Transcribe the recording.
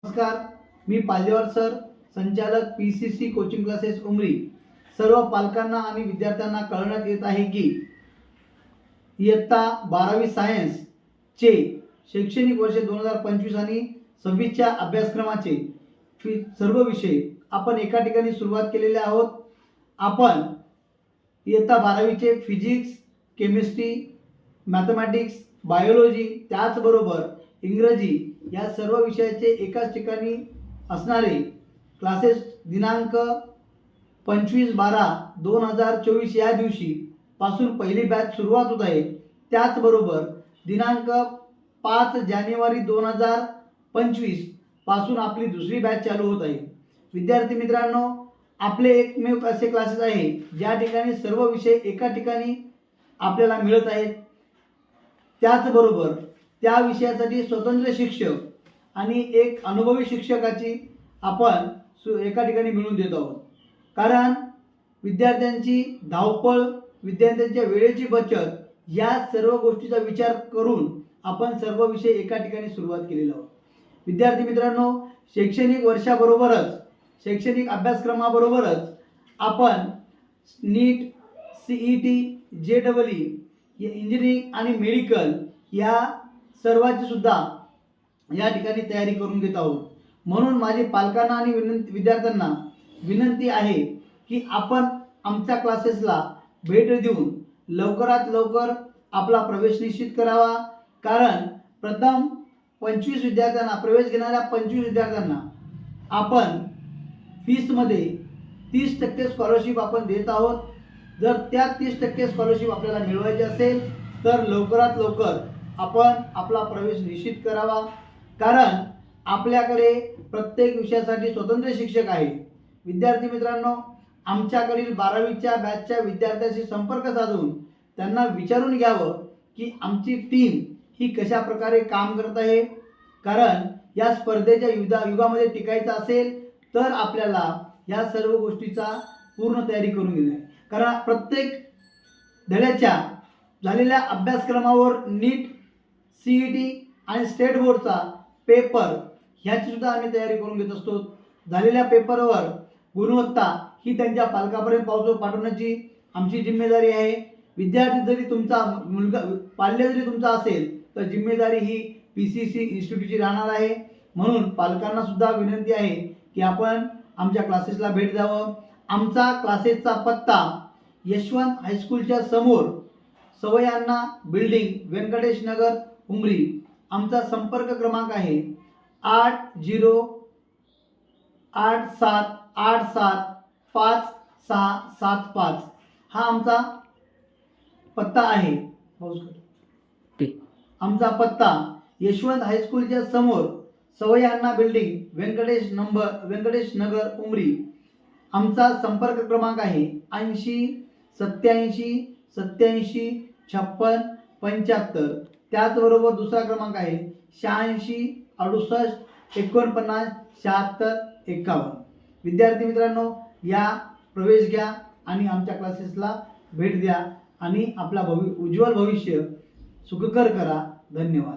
नमस्कार, मी पालेवार सर, संचालक PCC coaching classes Umri. सर्व पालकांना आणि विद्यार्थ्यांना कळवण्यात येत आहे की इयत्ता 12वी सायन्स चे शैक्षणिक वर्ष 2025 आणि 26 च्या अभ्यासक्रमाचे सर्व विषय आपण एका ठिकाणी सुरुवात केलेले आहोत। आपण इयत्ता 12वी चे फिजिक्स, केमिस्ट्री, मॅथमॅटिक्स, बायोलॉजी त्याचबरोबर इंग्रजी या सर्व विषयाचे एकाच ठिकाणी असणारे क्लासेस दिनांक 25/12/2024 या दिवशी पासून पहिली बॅच सुरुवात होत आहे। त्याचबरोबर दिनांक 5 जानेवारी 2025 पासून आपली दुसरी बॅच चालू होत आहे। विद्यार्थी मित्रांनो, आपले एकमेव असे क्लासेस आहे ज्या ठिकाणी सर्व विषय एका ठिकाणी आपल्याला मिळत आहेत। त्याचबरोबर त्या विषयासाठी स्वतंत्र शिक्षक आणि एक अनुभवी शिक्षकाची आपण एका ठिकाणी मिळवून देत आहोत। कारण विद्यार्थ्यांची धावपळ, विद्यार्थ्यांच्या वेळेची बचत या सर्व गोष्टीचा विचार करून आपण सर्व विषय एका ठिकाणी सुरुवात केलेला आहोत। विद्यार्थी मित्रांनो, शैक्षणिक वर्षाबरोबरच शैक्षणिक अभ्यासक्रमाबरोबरच आपण नीट, सीईटी, जेईई, इंजिनिअरिंग आणि मेडिकल या सर्वांची सुद्धा या ठिकाणी तयारी करून घेत आहोत। म्हणून माझी पालकांना आणि विद्यार्थ्यांना विनंती आहे की आपण आमच्या क्लासेसला भेट देऊन लवकरात लवकर आपला प्रवेश निश्चित करावा। कारण प्रथम 25 विद्यार्थ्यांना प्रवेश घेणाऱ्या 25 विद्यार्थ्यांना आपण फीसमध्ये 30% स्कॉलरशिप आपण देत आहोत। जर त्या 30% स्कॉलरशिप आपल्याला मिळवायची असेल तर लवकरात लवकर आपण आपला प्रवेश निश्चित करावा। कारण आपल्याकडे प्रत्येक विषयासाठी स्वतंत्र शिक्षक आहे। विद्यार्थी मित्रांनो, आमच्याकडील 12वीच्या बॅचच्या विद्यार्थ्यांशी संपर्क साधून त्यांना विचारून घ्यावं की आमची टीम ही कशा प्रकारे काम करत आहे। कारण या स्पर्धेच्या युगामध्ये टिकायचं असेल तर आपल्याला या सर्व गोष्टीचा पूर्ण तयारी करून घेणे। कारण प्रत्येक धड्याच्या झालेल्या अभ्यासक्रमावर नीट, सीईटी आणि स्टेट बोर्डचा पेपर ह्याची सुद्धा आम्ही तयारी करून घेत असतो। झालेल्या पेपरवर गुणवत्ता ही त्यांच्या पालकापर्यंत पाठवण्याची आमची जिम्मेदारी आहे। विद्यार्थी जरी तुमचा मुलगा पाल्य जरी तुमचा असेल तर जिम्मेदारी ही पीसीसी इन्स्टिट्यूटची राहणार आहे। म्हणून पालकांना सुद्धा विनंती आहे की आपण आमच्या क्लासेसला भेट द्यावं। आमचा क्लासेसचा पत्ता यशवंत हायस्कूलच्या समोर सवई अण्णा बिल्डिंग, व्यंकटेश नगर, उमरी। आमचा संपर्क क्रमांक आहे 8087875675। हा आमचा पत्ता आहे। आमचा पत्ता यशवंत हायस्कूलच्या समोर सवई अण्णा बिल्डिंग, व्यंकटेश नगर, उमरी। आमचा संपर्क क्रमांक आहे 8087875675। त्याचबरोबर दुसरा क्रमांक आहे 866868497651। विद्यार्थी मित्रांनो, या प्रवेश घ्या आणि आमच्या क्लासेसला भेट द्या आणि आपला उज्ज्वल भविष्य सुखकर करा। धन्यवाद।